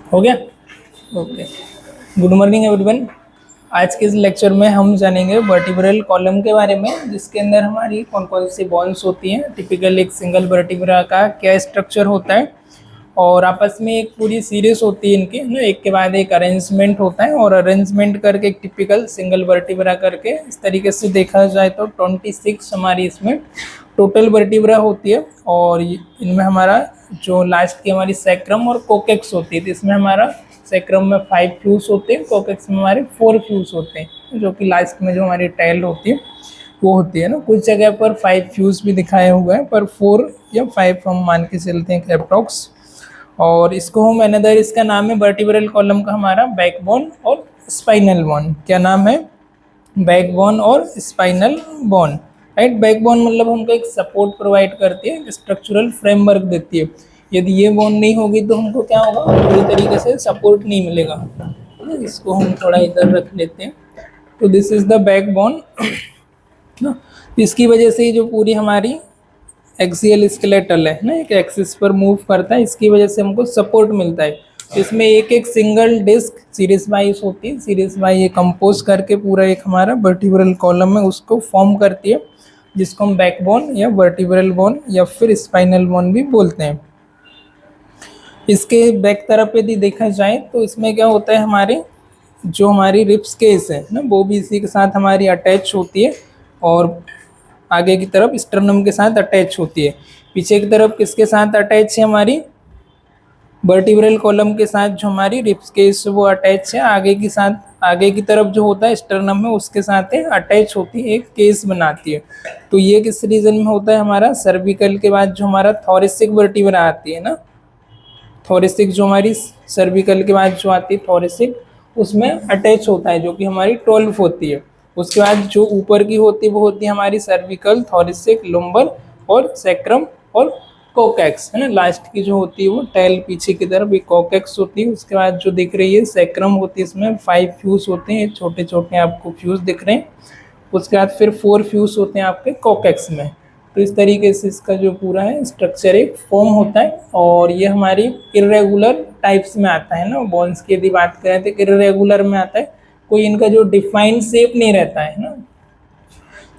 हो गया। Okay, good morning everyone. आज के इस लेक्चर में हम जानेंगे वर्टिब्रल कॉलम के बारे में, जिसके अंदर हमारी कौन कौन सी बोन्स होती हैं, टिपिकल एक सिंगल वर्टिब्रा का क्या स्ट्रक्चर होता है, और आपस में एक पूरी सीरीज होती है इनकी ना, एक के बाद एक अरेंजमेंट होता है, और अरेंजमेंट करके एक टिपिकल सिंगल वर्टिब्रा करके इस तरीके से देखा जाए तो 26 हमारी इसमें टोटल वर्टिब्रा होती है। और इनमें हमारा जो लास्ट की हमारी सैक्रम और कोकेक्स होती है, तो इसमें हमारा सैक्रम में 5 फ्यूज होते हैं, कोकेक्स में हमारे 4 फ्यूज होते हैं, जो कि लास्ट में जो हमारी टेल होती है वो होती है ना। कुछ जगह पर 5 फ्यूज भी दिखाया हुआ है, पर 4 या 5 हम मान के चलते हैं अप्रॉक्स। और इसको हम अनदर, इसका नाम है वर्टिब्रल कॉलम का हमारा बैकबोन और स्पाइनल बोन। क्या नाम है? बैकबोन और स्पाइनल बोन। राइट, बैकबोन मतलब हमको एक सपोर्ट प्रोवाइड करती है, स्ट्रक्चरल फ्रेमवर्क देती है। यदि ये बोन नहीं होगी तो हमको क्या होगा, पूरी तरीके से सपोर्ट नहीं मिलेगा। इसको हम थोड़ा इधर रख लेते हैं। तो दिस इज द बैकबोन ना। इसकी वजह से जो पूरी हमारी एक्सियल स्केलेटल है ना, एक एक्सिस पर मूव करता है, इसकी वजह से हमको सपोर्ट मिलता है। इसमें एक एक सिंगल डिस्क सीरीज वाइज होती है, सीरीज वाइज ये कंपोज करके पूरा एक हमारा वर्टिब्रल कॉलम है उसको फॉर्म करती है, जिसको हम बैकबोन या वर्टिब्रल बोन या फिर स्पाइनल बोन भी बोलते हैं। इसके बैक तरफ यदि देखा जाए तो इसमें क्या होता है, हमारे जो हमारी रिप्स केस है ना, वो भी इसी के साथ हमारी अटैच होती है, और आगे की तरफ स्टर्नम के साथ अटैच होती है। पीछे की तरफ किसके साथ अटैच है, हमारी वर्टिब्रल कॉलम के साथ जो हमारी रिप्स केस वो अटैच है। आगे की साथ, आगे की तरफ जो होता है स्टर्नम में, उसके साथ अटैच होती है, एक केस बनाती है। तो ये किस रीजन में होता है, हमारा सर्विकल के बाद जो हमारा थोरेसिक वर्टिब्रा आती है ना, थोरेसिक जो हमारी सर्विकल के बाद जो आती है थोरेसिक, उसमें अटैच होता है, जो कि हमारी 12 होती है। उसके बाद जो ऊपर की होती है वो होती है हमारी सर्विकल, थोरेसिक, लुम्बर और सैक्रम और कोकेक्स है ना। लास्ट की जो होती है वो टेल पीछे की तरफ एक कोकेक्स होती है। उसके बाद जो दिख रही है सैक्रम होती है, इसमें 5 फ्यूज होते हैं, छोटे छोटे आपको फ्यूज दिख रहे हैं। उसके बाद फिर 4 फ्यूज होते हैं आपके कोकेक्स में। तो इस तरीके से इसका जो पूरा है स्ट्रक्चर एक फॉर्म होता है, और ये हमारी इरेगुलर टाइप्स में आता है ना। बोन्स की यदि बात करें तो इरेगुलर में आता है, कोई इनका जो डिफाइंड शेप नहीं रहता है ना।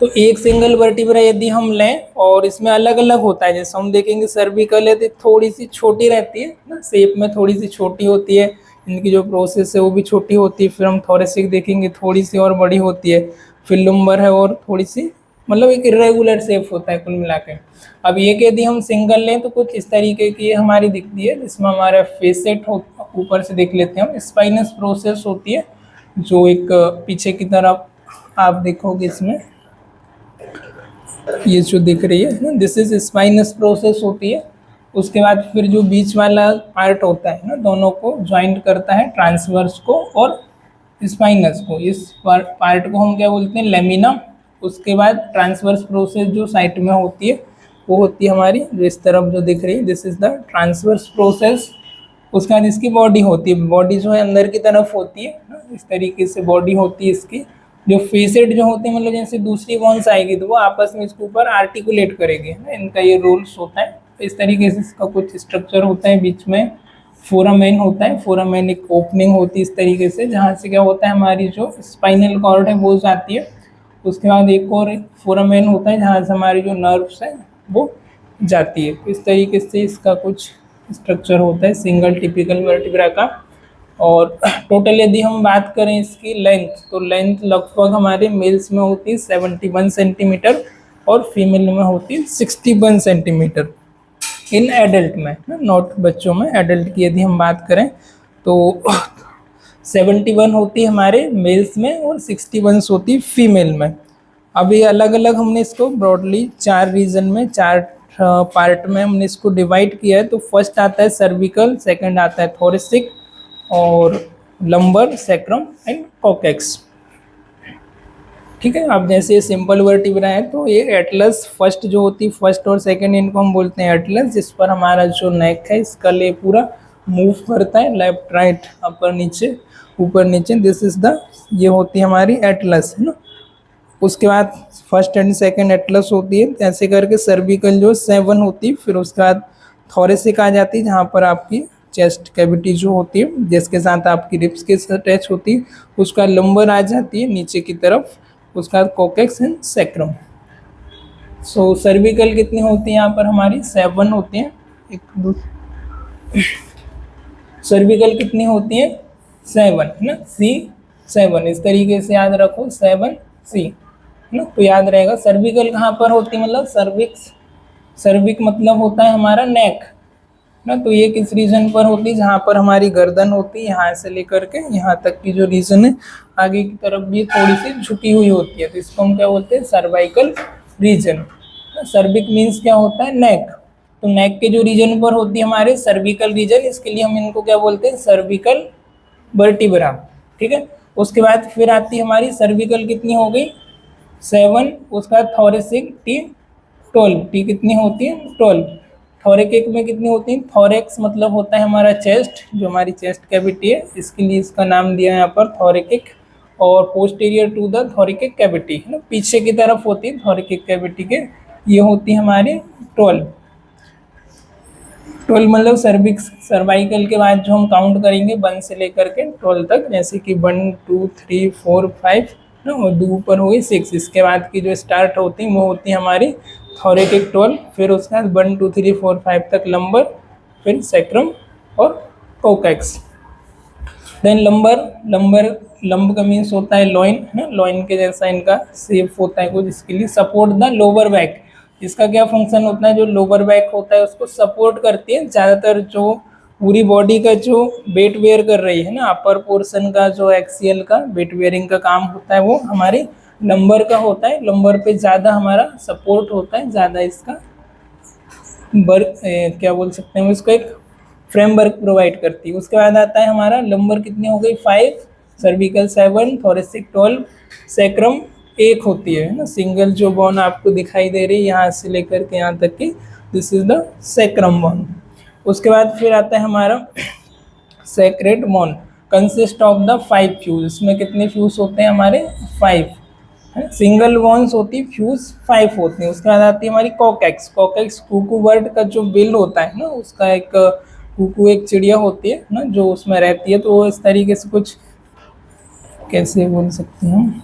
तो एक सिंगल वर्टिब्रा यदि हम लें और इसमें अलग अलग होता है, जैसे हम देखेंगे सर्विकल है तो थोड़ी सी छोटी रहती है ना, शेप में थोड़ी सी छोटी होती है, इनकी जो प्रोसेस है वो भी छोटी होती है। फिर हम थोरेसिक देखेंगे, थोड़ी सी और बड़ी होती है। फिर लुम्बर है और थोड़ी सी, मतलब एक इरेगुलर शेप होता है कुल मिला के। अब ये यदि हम सिंगल लें तो कुछ इस तरीके की हमारी दिखती है, जिसमें हमारा फेसेट हो, ऊपर से देख लेते हैं हम, स्पाइनस प्रोसेस होती है, जो एक पीछे की तरफ आप देखोगे इसमें ये जो दिख रही है ना, दिस इज स्पाइनस प्रोसेस होती है। उसके बाद फिर जो बीच वाला पार्ट होता है ना, दोनों को ज्वाइंट करता है, ट्रांसवर्स को और स्पाइनस को। इस पार्ट को हम क्या बोलते हैं, लेमिना। उसके बाद ट्रांसवर्स प्रोसेस जो साइड में होती है वो होती है हमारी, जो इस तरफ जो दिख रही है, this is the transverse process. उसके बाद इसकी बॉडी होती है, बॉडी जो है अंदर की तरफ होती है ना, इस तरीके से बॉडी होती है इसकी। जो फेसेट जो होते हैं, मतलब जैसे दूसरी बोन्स आएगी तो वो आपस में इसके ऊपर आर्टिकुलेट करेंगे ना, इनका ये रोल्स होता है। तो इस तरीके से इसका कुछ स्ट्रक्चर होता है। बीच में फोरामेन होता है, फोरामेन एक ओपनिंग होती है इस तरीके से, जहाँ से क्या होता है, हमारी जो स्पाइनल कॉर्ड है वो जाती है। उसके बाद एक और फोरामेन होता है, जहाँ से हमारी जो नर्व्स है वो जाती है। तो इस तरीके से इसका कुछ स्ट्रक्चर होता है सिंगल टिपिकल वर्टिब्रा का। और टोटल यदि हम बात करें इसकी लेंथ, तो लेंथ लगभग हमारे मेल्स में होती है 71 सेंटीमीटर और फीमेल में होती है 61 सेंटीमीटर इन एडल्ट में, नॉट बच्चों में। एडल्ट की यदि हम बात करें तो 71 होती है हमारे मेल्स में और 61 होती है फीमेल में। अब ये अलग अलग हमने इसको ब्रॉडली 4 रीजन में, 4 पार्ट में हमने इसको डिवाइड किया है। तो फर्स्ट आता है सर्विकल, सेकंड आता है थोरेसिक और लंबर, सैक्रम एंड कोकेक्स। ठीक है। अब जैसे ये सिंपल वर्टिब्रा है तो ये एटलस फर्स्ट जो होती है, फर्स्ट और सेकंड, इनको हम बोलते हैं एटलस, जिस पर हमारा जो नेक है इसका ले पूरा मूव करता है, लेफ्ट राइट अपर नीचे ऊपर नीचे। दिस इज द, ये होती है हमारी एटलस है ना। उसके बाद फर्स्ट एंड सेकंड एटलस होती है, ऐसे करके सर्विकल जो 7 होती है। फिर उसके बाद थोरेसिक आ जाती है, जहाँ पर आपकी चेस्ट कैविटी जो होती है जिसके साथ आपकी रिब्स के अटैच होती है, उसका लंबर आ जाती है नीचे की तरफ, उसका कोकेक्स एंड सैक्रम। सो सर्विकल कितनी होती है यहाँ पर हमारी 7 होती हैं। एक दो सर्विकल कितनी होती है 7 है ना, C7 इस तरीके से याद रखो 7C है ना, तो याद रहेगा। सर्विकल कहाँ पर होती है, मतलब सर्विक्स, सर्विक मतलब होता है हमारा नेक ना, तो ये किस रीजन पर होती है, जहाँ पर हमारी गर्दन होती है यहाँ से लेकर के यहाँ तक की जो रीजन है आगे की तरफ भी थोड़ी सी झुकी हुई होती है, तो इसको हम क्या बोलते हैं सर्वाइकल रीजन। सर्विक मीन्स क्या होता है नेक, तो नेक के जो रीजन पर होती है हमारे सर्विकल रीजन, इसके लिए हम इनको क्या बोलते हैं सर्विकल वर्टिब्रा। ठीक है, उसके बाद फिर आती है हमारी सर्विकल कितनी हो गई 7, उसका थोरेसिक T12, T कितनी होती है 12। थोरेकिक में कितनी होती है, थोरेक्स मतलब होता है हमारा चेस्ट, जो हमारी चेस्ट कैविटी है, इसके लिए इसका नाम दिया है यहाँ पर थोरेकिक। और posterior to the thoracic cavity है ना, पीछे की तरफ होती है थोरेकिक कैविटी के, ये होती है हमारी 12 मतलब सर्विक्स। सर्वाइकल के बाद जो हम काउंट करेंगे 1 से लेकर के 12 तक, जैसे कि 1 2 3 4 5 ना, और 2 ऊपर हो गई 6, इसके बाद की जो स्टार्ट होती है वो होती है हमारी थोरेकिक 12, फिर उसके बाद 1 2 3 4 5 तक लंबर, फिर सैक्रम और कोकेक्स। देन लंबर का मीन्स होता है लॉइन है ना, लॉइन के जैसा इनका शेप होता है कुछ, इसके लिए सपोर्ट द लोअर बैक। इसका क्या फंक्शन होता है, जो लोअर बैक होता है उसको सपोर्ट करती है, ज़्यादातर जो पूरी बॉडी का जो वेट वेयर कर रही है ना, अपर पोर्शन का जो एक्सियल का वेट वेयरिंग का काम होता है वो हमारे लंबर का होता है। लंबर पे ज़्यादा हमारा सपोर्ट होता है, ज़्यादा इसका क्या बोल सकते हैं इसको, एक फ्रेमवर्क प्रोवाइड करती है। उसके बाद आता है हमारा लंबर कितनी हो गई 5, सर्विकल 7, थोरेसिक 12, सैक्रम 1 होती है ना, सिंगल जो बोन आपको दिखाई दे रही है यहाँ से लेकर के यहाँ तक की, this is the sacrum bone. उसके बाद फिर आता है हमारा sacred bone, consist of the 5 fuse. इसमें कितने फ्यूज होते हैं हमारे 5, सिंगल बोन्स होती है, फ्यूज 5 होती है। उसके बाद आती है हमारी कोकेक्स। कोकेक्स कुकू बर्ड का जो बिल होता है ना, उसका एक कुकू एक चिड़िया होती है ना जो उसमें रहती है, तो वो इस तरीके से कुछ कैसे बोल सकते हैं हम,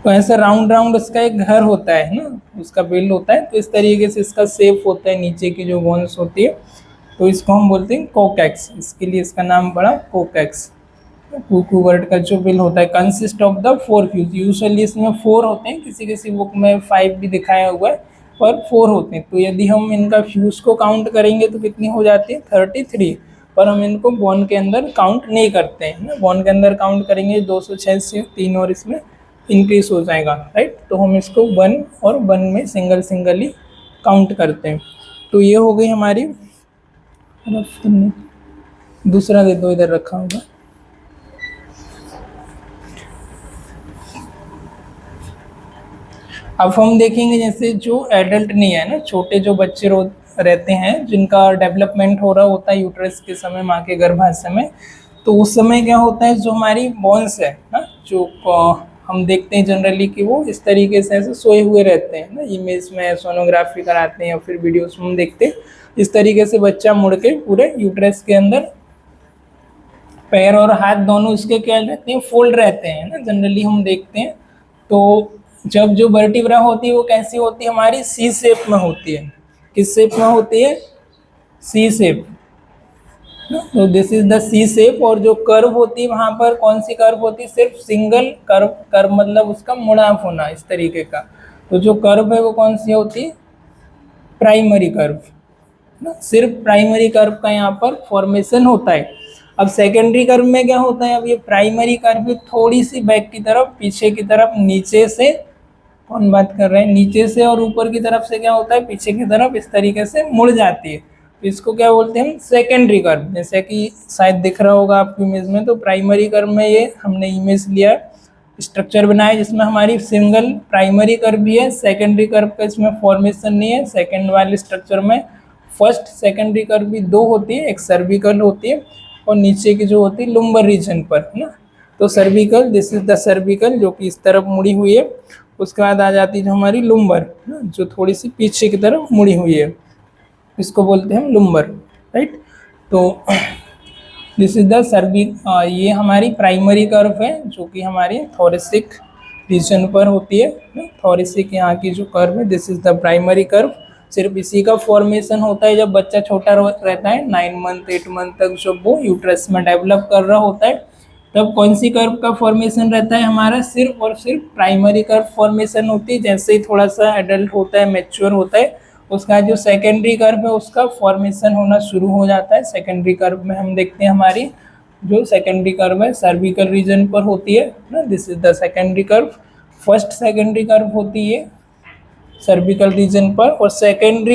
तो ऐसा राउंड राउंड उसका एक घर होता है ना, उसका बिल होता है, तो इस तरीके से इसका शेप होता है नीचे की जो बोन्स होती है, तो इसको हम बोलते हैं कोकेक्स, इसके लिए इसका नाम पड़ा कोकेक्स। कुकू बर्ड का जो बिल होता है consist of the 4 fuse, usually इसमें 4 होते हैं, किसी किसी बुक में 5 भी दिखाया हुआ है, पर 4 होते हैं। तो यदि हम इनका फ्यूज को काउंट करेंगे तो कितनी हो जाती है 33, पर हम इनको बोन के अंदर काउंट नहीं करते हैं ना, बोन के अंदर काउंट करेंगे 206 से 3 और इसमें इंक्रीज हो जाएगा, राइट। तो हम इसको 1 और 1 में सिंगल ही काउंट करते हैं। तो ये हो गई हमारी, दूसरा दे दो, इधर रखा होगा। अब हम देखेंगे जैसे जो एडल्ट नहीं है ना, छोटे जो बच्चे रहते हैं जिनका डेवलपमेंट हो रहा होता है यूट्रस के समय, माँ के गर्भाशय में, तो उस समय क्या होता है जो हमारी बोन्स है ना, जो हम देखते हैं जनरली कि वो इस तरीके से ऐसे सोए हुए रहते हैं ना, इमेज में सोनोग्राफी कराते हैं या फिर वीडियोस में हम देखते हैं, इस तरीके से बच्चा मुड़ के पूरे यूट्रस के अंदर पैर और हाथ दोनों इसके क्या रहते हैं, फोल्ड रहते हैं ना, जनरली हम देखते हैं। तो जब जो वर्टिब्रा होती है वो कैसी होती है हमारी, सी शेप में होती है। किस शेप में होती है, सी शेप, तो this is the C shape. और जो कर्व होती है वहां पर कौन सी कर्व होती है, सिर्फ सिंगल कर्व, कर्व मतलब उसका मुड़ाफ होना इस तरीके का, तो जो कर्व है वो कौन सी होती है, प्राइमरी कर्व ना, सिर्फ प्राइमरी कर्व का यहाँ पर फॉर्मेशन होता है। अब सेकेंडरी कर्व में क्या होता है, अब ये प्राइमरी कर्व थोड़ी सी बैक की तरफ, पीछे की तरफ, नीचे से, कौन बात कर रहे हैं, नीचे से और ऊपर की तरफ से क्या होता है, पीछे की तरफ इस तरीके से मुड़ जाती है, तो इसको क्या बोलते हैं हम, सेकेंडरी कर्व। जैसे कि शायद दिख रहा होगा आपकी इमेज में, तो प्राइमरी कर्व में ये हमने इमेज लिया, स्ट्रक्चर बनाया जिसमें हमारी सिंगल प्राइमरी कर्व भी है, सेकेंडरी कर्व का इसमें फॉर्मेशन नहीं है। सेकेंड वाले स्ट्रक्चर में फर्स्ट सेकेंडरी कर्व भी 2 होती है, एक सर्विकल होती है और नीचे की जो होती है लुम्बर रीजन पर है ना, तो cervical, this is the cervical जो कि इस तरफ मुड़ी हुई है, उसके बाद आ जाती है जो हमारी लुम्बर, जो थोड़ी सी पीछे की तरफ मुड़ी हुई है, इसको बोलते हैं हम लुम्बर, राइट। तो दिस इज द ये हमारी प्राइमरी कर्व है जो कि हमारी थोरेसिक रीजन पर होती है। थोरेसिक यहाँ की जो कर्व है, this is the primary curve. सिर्फ इसी का फॉर्मेशन होता है जब बच्चा छोटा रहता है, 9 मंथ 8 मंथ तक जब वो यूट्रस में डेवलप कर रहा होता है, तब कौन सी कर्व का फॉर्मेशन रहता है हमारा, सिर्फ और सिर्फ प्राइमरी कर्व फॉर्मेशन होती है। जैसे ही थोड़ा सा एडल्ट होता है, मैच्योर होता है, उसका जो सेकेंडरी कर्व है उसका फॉर्मेशन होना शुरू हो जाता है। सेकेंडरी कर्व में हम देखते हैं हमारी जो सेकेंडरी कर्व है सर्विकल रीजन पर होती है ना, this is the secondary curve. First secondary curve होती है सर्विकल रीजन पर, और सेकेंड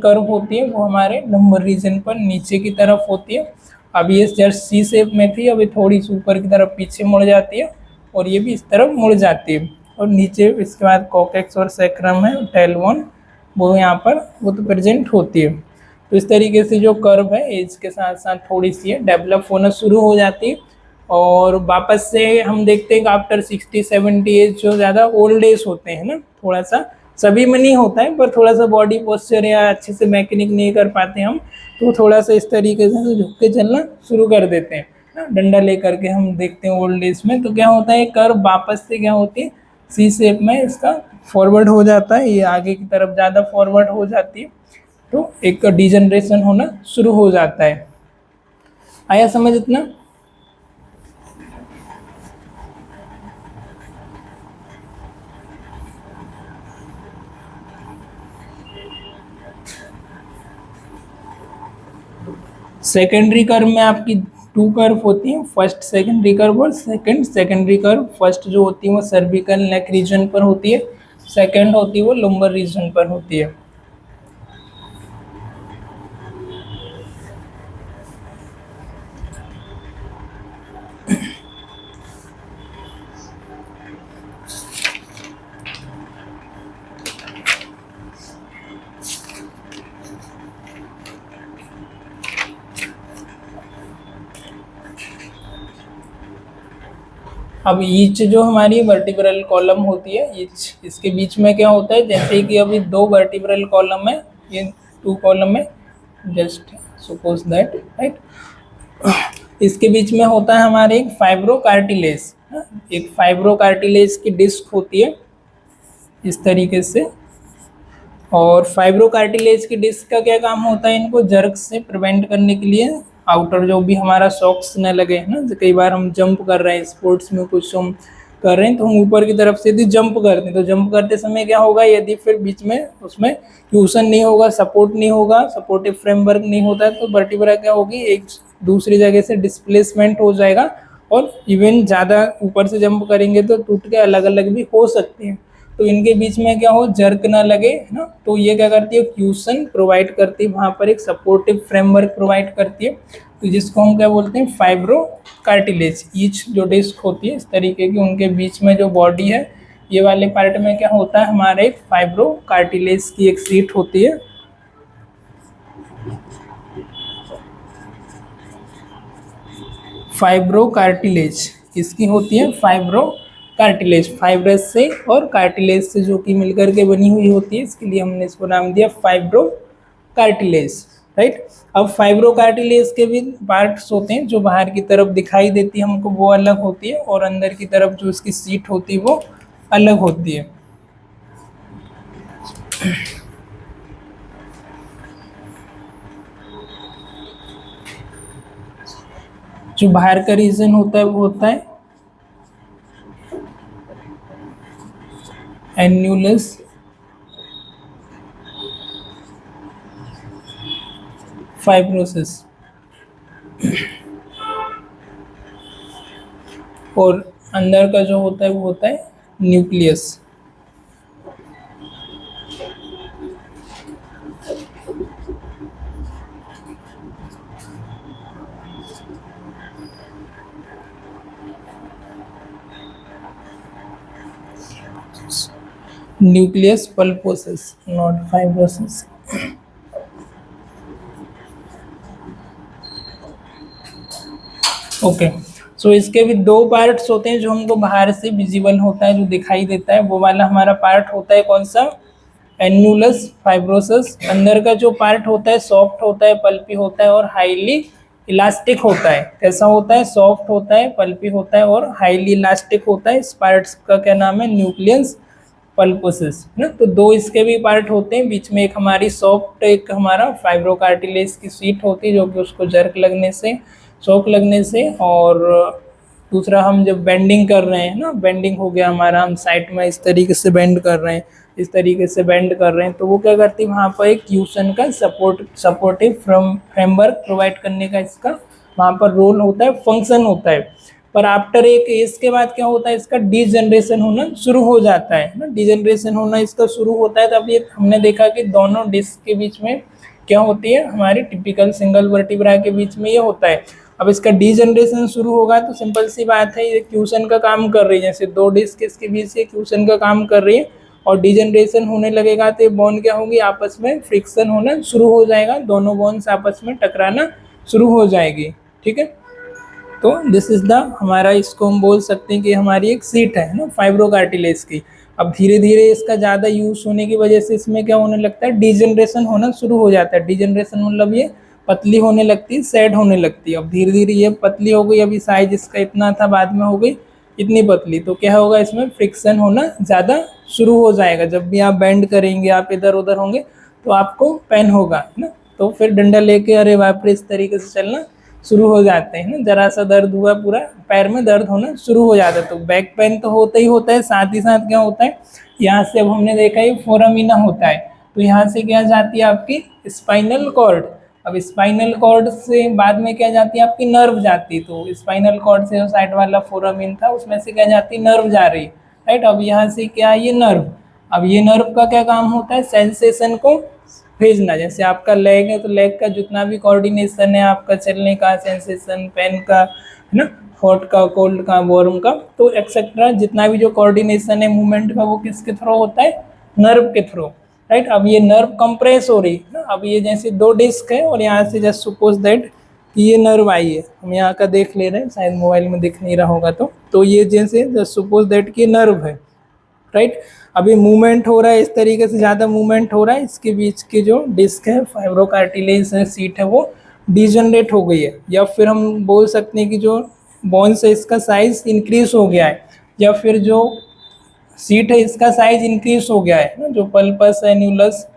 कर्व होती है वो हमारे लंबर रीजन पर नीचे की तरफ होती है। अब ये जस्ट सी शेप में थी, अभी थोड़ी सी ऊपर की तरफ पीछे मुड़ जाती है, और ये भी इस तरफ मुड़ जाती है। और नीचे इसके बाद कॉकेक्स और सैक्रम है, टेलबोन, वो यहाँ पर वो तो प्रेजेंट होती है। तो इस तरीके से जो कर्व है एज के साथ साथ थोड़ी सी डेवलप होना शुरू हो जाती है। और वापस से हम देखते हैं कि आफ्टर 60-70 एज जो ज़्यादा ओल्ड एज होते हैं ना, थोड़ा सा सभी में नहीं होता है, पर थोड़ा सा बॉडी पोस्चर या अच्छे से मैकेनिक नहीं कर पाते हम, तो थोड़ा सा इस तरीके से झुक के चलना शुरू कर देते हैं ना, डंडा लेकर के हम देखते हैं ओल्ड एज में। तो क्या होता है, कर्व वापस से क्या होती है, सी शेप में इसका फॉरवर्ड हो जाता है, ये आगे की तरफ ज़्यादा फॉरवर्ड हो जाती है, तो एक डिजनरेशन होना शुरू हो जाता है। आया समझ इतना? सेकेंडरी कर्व में आपकी 2 कर्व होती हैं, फर्स्ट सेकेंडरी कर्व और सेकंड सेकेंडरी कर्व। फर्स्ट जो होती है वो सर्विकल नेक रीजन पर होती है, सेकंड होती है वो लंबर रीजन पर होती है। अब ईच जो हमारी वर्टिब्रल कॉलम होती है, ईच इसके बीच में क्या होता है, जैसे कि अभी 2 वर्टिब्रल कॉलम है, ये 2 कॉलम है, जस्ट सपोज दैट, राइट। इसके बीच में होता है हमारे एक फाइब्रोकार्टिलेज, एक फाइब्रोकार्टिलेज की डिस्क होती है इस तरीके से। और फाइब्रोकार्टिलेज की डिस्क का क्या काम होता है, इनको जर्क से प्रिवेंट करने के लिए, आउटर जो भी हमारा सॉक्स न लगे है ना, कई बार हम जंप कर रहे हैं स्पोर्ट्स में, कुछ हम कर रहे हैं तो हम ऊपर की तरफ से यदि जंप करते हैं, तो जंप करते समय क्या होगा, यदि फिर बीच में उसमें ट्यूशन नहीं होगा, सपोर्ट नहीं होगा, सपोर्टिव फ्रेमवर्क नहीं होता है, तो वर्टिब्रा क्या होगी, एक दूसरी जगह से डिस्प्लेसमेंट हो जाएगा, और इवन ज़्यादा ऊपर से जंप करेंगे तो टूट के अलग अलग भी हो सकते हैं। तो इनके बीच में क्या हो, जर्क ना लगे ना, तो ये क्या करती है, फ्यूजन प्रोवाइड करती है, वहाँ पर एक सपोर्टिव फ्रेमवर्क प्रोवाइड करती है, तो जिसको हम क्या बोलते हैं, फाइब्रो कार्टिलेज। ईच जो डिस्क होती है इस तरीके की, उनके बीच में जो बॉडी है, ये वाले पार्ट में क्या होता है, हमारा एक फाइब्रो कार्टिलेज की एक सीट होती है। फाइब्रो कार्टिलेज इसकी होती है, फाइब्रो कार्टिलेज, फाइब्रस से और कार्टिलेज से जो कि मिलकर के बनी हुई होती है, इसके लिए हमने इसको नाम दिया फाइब्रो कार्टिलेज, राइट। अब फाइब्रो कार्टिलेज के भी पार्ट्स होते हैं, जो बाहर की तरफ दिखाई देती है हमको वो अलग होती है, और अंदर की तरफ जो इसकी सीट होती है वो अलग होती है। जो बाहर का रीजन होता है वो होता है एन्यूलस फाइब्रोसिस, और अंदर का जो होता है वो होता है nucleus. Nucleus pulposus, not fibrosis. Okay, so इसके भी दो पार्ट्स होते हैं जो हमको बाहर से विजिबल होता है, जो दिखाई देता है, वो वाला हमारा पार्ट होता है कौन सा, एन्यूलस फाइब्रोसस। अंदर का जो पार्ट होता है सॉफ्ट होता है, पल्पी होता है और हाईली इलास्टिक होता है। कैसा होता है, सॉफ्ट होता है, पल्पी होता है और हाईली इलास्टिक होता है। इस पार्ट्स का क्या नाम है, न्यूक्लियस पल्पोसिस ना। तो दो इसके भी पार्ट होते हैं, बीच में एक हमारी सॉफ्ट, एक हमारा फाइब्रोकार्टिलेज की सीट होती है जो कि उसको जर्क लगने से, शॉक लगने से, और दूसरा हम जब बेंडिंग कर रहे हैं ना, बेंडिंग हो गया हमारा, हम साइड में इस तरीके से बेंड कर रहे हैं, इस तरीके से बेंड कर रहे हैं, तो वो क्या करती है, वहाँ पर एक क्यूशन का सपोर्टिव फ्रेमवर्क प्रोवाइड करने का इसका वहाँ पर रोल होता है, फंक्शन होता है। पर आफ्टर एक एज के बाद क्या होता है, इसका डीजनरेशन होना शुरू हो जाता है ना। डीजनरेशन होना इसका शुरू होता है, तब ये हमने देखा कि दोनों डिस्क के बीच में क्या होती है, हमारी टिपिकल सिंगल वर्टिब्रा के बीच में ये होता है। अब इसका डीजनरेशन शुरू होगा तो सिंपल सी बात है, ये क्यूशन का काम कर रही है, जैसे दो डिस्क इसके बीच से क्यूशन का काम कर रही है, और डीजनरेशन होने लगेगा तो बोन क्या होगी, आपस में फ्रिक्शन होना शुरू हो जाएगा, दोनों बोन्स आपस में टकराना शुरू हो जाएगी। ठीक है, तो दिस इज द हमारा, इसको हम बोल सकते हैं कि हमारी एक सीट है ना फाइब्रोकार्टिलेज की। अब धीरे धीरे इसका ज़्यादा यूज होने की वजह से इसमें क्या होने लगता है, डीजनरेशन होना शुरू हो जाता है। डीजनरेशन मतलब ये पतली होने लगती है, सेड होने लगती है। अब धीरे धीरे ये पतली हो गई, अभी साइज इसका इतना था, बाद में हो गई इतनी पतली, तो क्या होगा, इसमें फ्रिक्शन होना ज़्यादा शुरू हो जाएगा। जब भी आप बेंड करेंगे, आप इधर उधर होंगे तो आपको पेन होगा ना। तो फिर डंडा लेके अरे बाप रे इस तरीके से चलना शुरू हो जाते हैं ना, जरा सा दर्द हुआ पूरा पैर में दर्द होना शुरू हो जाता है। तो बैक पेन तो होता ही होता है, साथ ही साथ क्या होता है, यहाँ से अब हमने देखा ये फोरामिना होता है, तो यहाँ से क्या जाती है आपकी स्पाइनल कॉर्ड। अब स्पाइनल कॉर्ड से बाद में क्या जाती है, आपकी नर्व जाती है। तो स्पाइनल कॉर्ड से जो साइड वाला फोरामिन था उसमें से क्या जाती है, नर्व जा रही, राइट। अब यहाँ से क्या है, ये नर्व। अब ये नर्व का क्या काम होता है, सेंसेशन को भेजना। जैसे आपका लेग है तो लेग का जितना भी कोऑर्डिनेशन है, आपका चलने का सेंसेशन, पेन का है ना, हॉट का, कोल्ड का, वार्म का, तो एक्सेट्रा जितना भी जो कोऑर्डिनेशन है मूवमेंट का, वो किसके थ्रू होता है, नर्व के थ्रू, राइट। अब ये नर्व कंप्रेस हो रही है ना। अब ये जैसे दो डिस्क है और यहाँ से जस्ट सपोज दैट कि ये नर्व आई है, हम यहाँ का देख ले रहे हैं, शायद मोबाइल में दिख नहीं रहा होगा, तो ये जैसे जस्ट सपोज दैट कि नर्व है, राइट। अभी मूवमेंट हो रहा है, इस तरीके से ज़्यादा मूवमेंट हो रहा है, इसके बीच की जो डिस्क है, फाइब्रोकार्टिलेज है, सीट है, वो डिजनरेट हो गई है। या फिर हम बोल सकते हैं कि जो बोन्स है इसका साइज इंक्रीज हो गया है, या फिर जो सीट है इसका साइज इंक्रीज हो गया है ना। जो पल्पस एन्यूलस,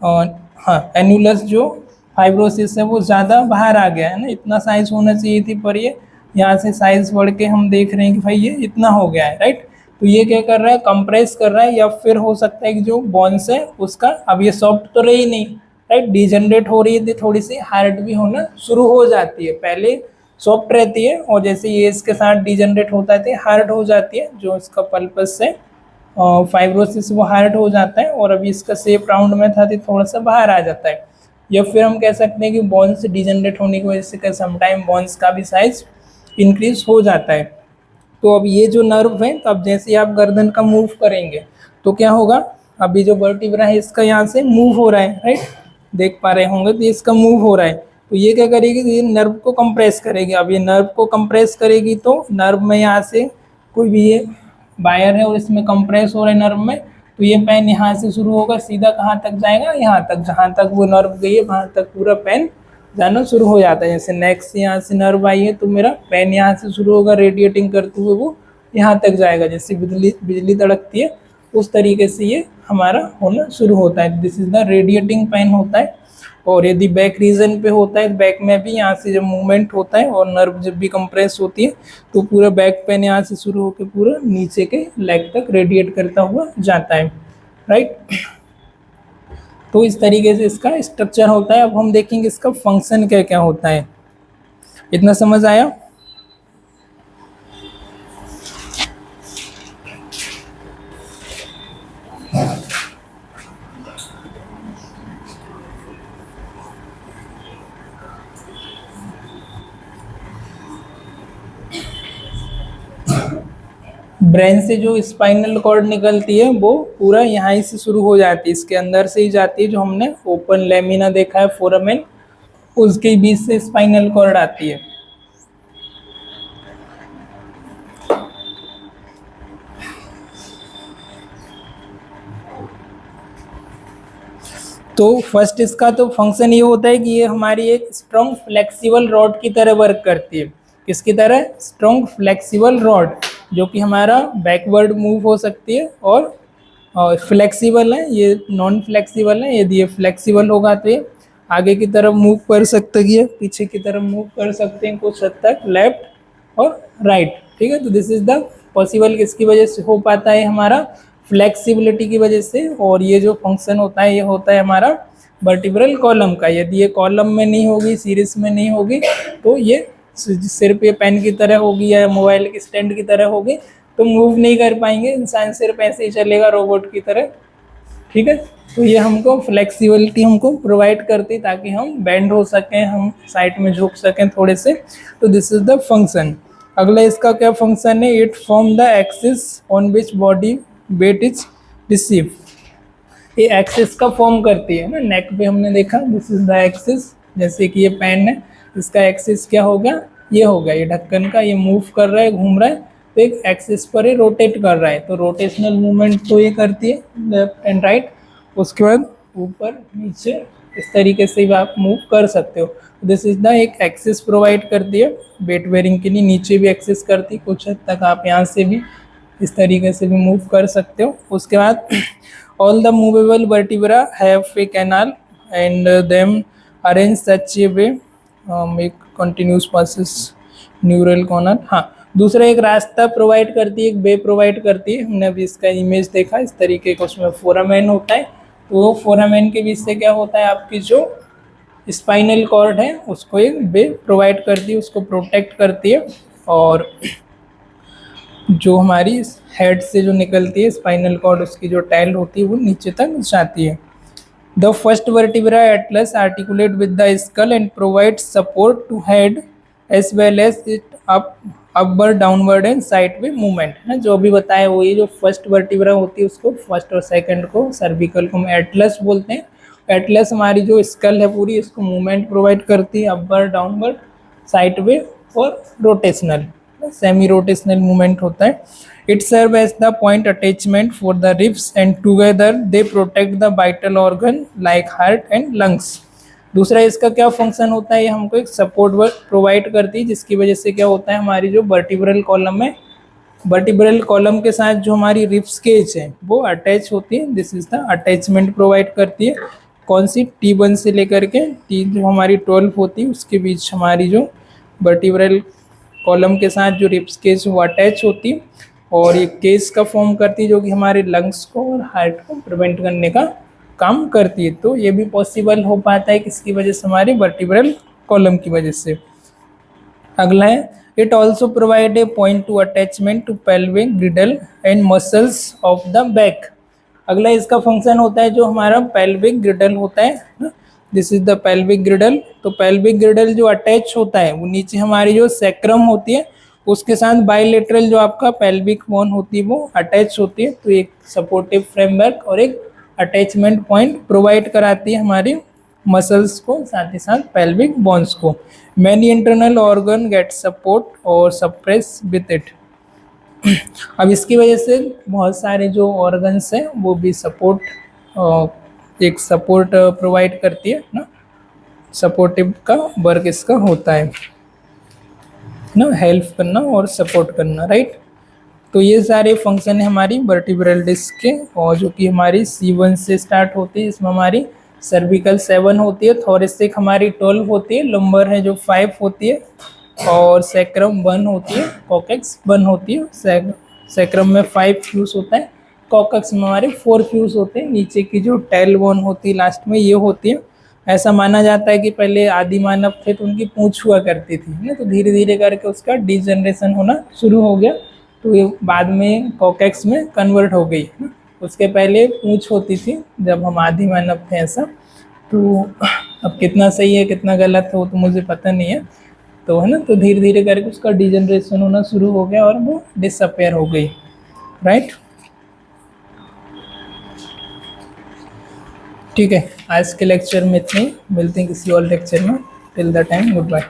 हाँ एन्यूलस जो फाइब्रोसिस है वो ज़्यादा बाहर आ गया है ना, इतना साइज होना चाहिए थी, पर ये यहाँ से साइज बढ़ के हम देख रहे हैं कि भाई ये इतना हो गया है, राइट। तो ये क्या कर रहा है, कंप्रेस कर रहा है। या फिर हो सकता है कि जो बोन्स है उसका, अब ये सॉफ्ट तो रही नहीं, राइट, डिजनरेट हो रही है, थोड़ी सी हार्ड भी होना शुरू हो जाती है। पहले सॉफ्ट रहती है और जैसे ये इसके साथ डिजनरेट होता है तो हार्ड हो जाती है। जो इसका पल्पस है फाइब्रोसिस वो हार्ड हो जाता है, और अभी इसका शेप राउंड में था तो थोड़ा सा बाहर आ जाता है। या फिर हम कह सकते हैं कि बोन्स डिजनरेट होने की वजह से समटाइम बोन्स का भी साइज इंक्रीज हो जाता है। तो अब ये जो नर्व है, तो अब जैसे आप गर्दन का मूव करेंगे तो क्या होगा, अभी जो वर्टिब्रा है इसका यहाँ से मूव हो रहा है, राइट, देख पा रहे होंगे, तो इसका मूव हो रहा है। तो ये क्या करेगी, ये नर्व को कंप्रेस करेगी। अब ये नर्व को कंप्रेस करेगी तो नर्व में यहाँ से कोई भी ये वायर है और इसमें कंप्रेस हो रहा है नर्व में, तो ये पेन यहाँ से शुरू होगा, सीधा कहाँ तक जाएगा, यहाँ तक, जहाँ तक वो नर्व गई है वहाँ तक पूरा पेन जाना शुरू हो जाता है। जैसे नेक से यहाँ से नर्व आई है तो मेरा पेन यहाँ से शुरू होगा, रेडिएटिंग करते हुए वो यहाँ तक जाएगा। जैसे बिजली बिजली तड़कती है उस तरीके से ये हमारा होना शुरू होता है। This is the radiating pain होता है। और यदि बैक रीजन पे होता है, बैक में भी यहाँ से जब मूवमेंट होता है और नर्व जब भी कंप्रेस होती है तो पूरा बैक पेन यहाँ से शुरू होकर पूरा नीचे के लेग तक रेडिएट करता हुआ जाता है, राइट। तो इस तरीके से इसका स्ट्रक्चर होता है। अब हम देखेंगे इसका फंक्शन क्या क्या होता है। इतना समझ आया? ब्रेन से जो स्पाइनल कॉर्ड निकलती है वो पूरा यहाँ से शुरू हो जाती है, इसके अंदर से ही जाती है। जो हमने ओपन लेमिना देखा है फोरामेन, उसके बीच से स्पाइनल कॉर्ड आती है। तो फर्स्ट इसका तो फंक्शन ये होता है कि ये हमारी एक स्ट्रॉन्ग फ्लेक्सिबल रॉड की तरह वर्क करती है। किसकी तरह? स्ट्रॉन्ग फ्लेक्सिबल रॉड, जो कि हमारा बैकवर्ड मूव हो सकती है और फ्लेक्सिबल है, ये नॉन फ्लेक्सिबल है। यदि ये फ्लेक्सिबल होगा तो ये आगे की तरफ मूव कर सकते हैं, पीछे की तरफ मूव कर सकते हैं कुछ हद तक, लेफ्ट और राइट। ठीक है, तो दिस इज द पॉसिबल किसकी वजह से हो पाता है? हमारा फ्लेक्सिबिलिटी की वजह से। और ये जो फंक्शन होता है ये होता है हमारा वर्टिब्रल कॉलम का। यदि ये कॉलम में नहीं होगी, सीरीज में नहीं होगी, तो ये सिर्फ ये पेन की तरह होगी या मोबाइल के स्टैंड की तरह होगी, तो मूव नहीं कर पाएंगे, इंसान सिर्फ ऐसे ही चलेगा रोबोट की तरह। ठीक है, तो ये हमको फ्लेक्सिबिलिटी हमको प्रोवाइड करती ताकि हम बेंड हो सकें, हम साइड में झुक सकें थोड़े से। तो दिस इज द फंक्शन। अगला इसका क्या फंक्शन है? It form the axis on which body weight is receive. ये एक्सिस का फॉर्म करती है ना, नेक पे हमने देखा, दिस इज द एक्सिस। जैसे कि ये पेन है, इसका एक्सिस क्या होगा? ये होगा, ये ढक्कन का, ये मूव कर रहा है, घूम रहा है, तो एक एक्सिस पर ये रोटेट कर रहा है, तो रोटेशनल मूवमेंट तो ये करती है लेफ्ट एंड राइट। उसके बाद ऊपर नीचे इस तरीके से भी आप मूव कर सकते हो। दिस इज द एक एक्सिस प्रोवाइड करती है वेट बेयरिंग के लिए, नीचे भी एक्सिस करती है, कुछ हद तक आप यहाँ से भी इस तरीके से भी मूव कर सकते हो। उसके बाद all the movable vertebra have a canal and them arrange such A way make continuous passes neural corner. हाँ, दूसरा एक रास्ता प्रोवाइड करती है, एक वे प्रोवाइड करती है। हमने अभी इसका इमेज देखा, इस तरीके का उसमें फोरामेन होता है, तो वो फोरामेन के बीच से क्या होता है, आपकी जो स्पाइनल कॉर्ड है उसको एक वे प्रोवाइड करती है, उसको प्रोटेक्ट करती है। और जो हमारी हेड से जो निकलती है स्पाइनल कॉर्ड, उसकी जो टेल होती है वो नीचे तक जाती है। The first vertebra atlas articulate with the skull and provide support to head as well as it upward downward and sideway movement है ना। जो अभी बताया वो, ये जो फर्स्ट वर्टिब्रा होती है उसको, फर्स्ट और सेकंड को, सर्विकल को हम एटलस बोलते हैं। एटलस हमारी जो स्कल है पूरी, इसको मूवमेंट प्रोवाइड करती है, अपवर्ड डाउनवर्ड साइडवे और रोटेशनल, सेमी रोटेशनल मूवमेंट होता है। It serve as the point attachment for the ribs and together they protect the vital organ like heart and lungs. दूसरा इसका क्या फंक्शन होता है? ये हमको एक सपोर्ट वर्क प्रोवाइड करती है, जिसकी वजह से क्या होता है, हमारी जो वर्टिब्रल कॉलम है, वर्टिब्रल कॉलम के साथ जो हमारी रिब्स केज है वो अटैच होती है। This is the attachment provide करती है। कौन सी? T1 से लेकर के T जो हमारी 12 होती है उसके बीच हमारी जो वर्टिब्रल कॉलम के साथ जो रिब्स केज वो अटैच होती है, और ये केज का फॉर्म करती है जो कि हमारे लंग्स को और हार्ट को प्रिवेंट करने का काम करती है। तो ये भी पॉसिबल हो पाता है किसकी वजह से? हमारे वर्टिब्रल कॉलम की वजह से। अगला है, it also provide a point to attachment to pelvic girdle and muscles of the back. अगला इसका फंक्शन होता है जो हमारा पेल्विक ग्रिडल होता है, दिस इज द पेल्विक ग्रिडल। तो पेल्विक ग्रिडल जो अटैच होता है वो नीचे हमारी जो सैक्रम होती है उसके साथ बाइलेटरल जो आपका पेल्विक बोन होती है वो अटैच होती है। तो एक सपोर्टिव फ्रेमवर्क और एक अटैचमेंट पॉइंट प्रोवाइड कराती है हमारी मसल्स को, साथ ही साथ पेल्विक बोन्स को। Many internal organ get support और सप्रेस विथ इट। अब इसकी वजह से बहुत सारे जो ऑर्गन्स हैं वो भी सपोर्ट, एक सपोर्ट प्रोवाइड करती है ना, सपोर्टिव का वर्क इसका होता है ना, हेल्प करना और सपोर्ट करना, राइट। तो ये सारे फंक्शन है हमारी वर्टिब्रल डिस्क के, और जो कि हमारी C1 से स्टार्ट होती है। इसमें हमारी सर्विकल 7 होती है, थोरेसिक हमारी 12 होती है, लंबर है जो 5 होती है, और सैक्रम 1 होती है, कॉकेक्स 1 होती है। सैक्रम में 5 फ्यूज होता है, कॉकेक्स में हमारे 4 फ्यूज होते हैं। नीचे की जो टेल बोन होती है लास्ट में ये होती है। ऐसा माना जाता है कि पहले आदि मानव थे तो उनकी पूंछ हुआ करती थी ना, तो धीरे धीरे करके उसका डिजनरेशन होना शुरू हो गया, तो ये बाद में कॉकेक्स में कन्वर्ट हो गई ना। उसके पहले पूंछ होती थी जब हम आदि मानव थे ऐसा। तो अब कितना सही है कितना गलत है वो तो मुझे पता नहीं है, तो है ना, तो धीरे धीरे करके उसका डिजनरेशन होना शुरू हो गया और वो डिसअपेयर हो गई, राइट। ठीक है, आज के लेक्चर में इतने, मिलते हैं किसी और लेक्चर में। Till the time, good bye.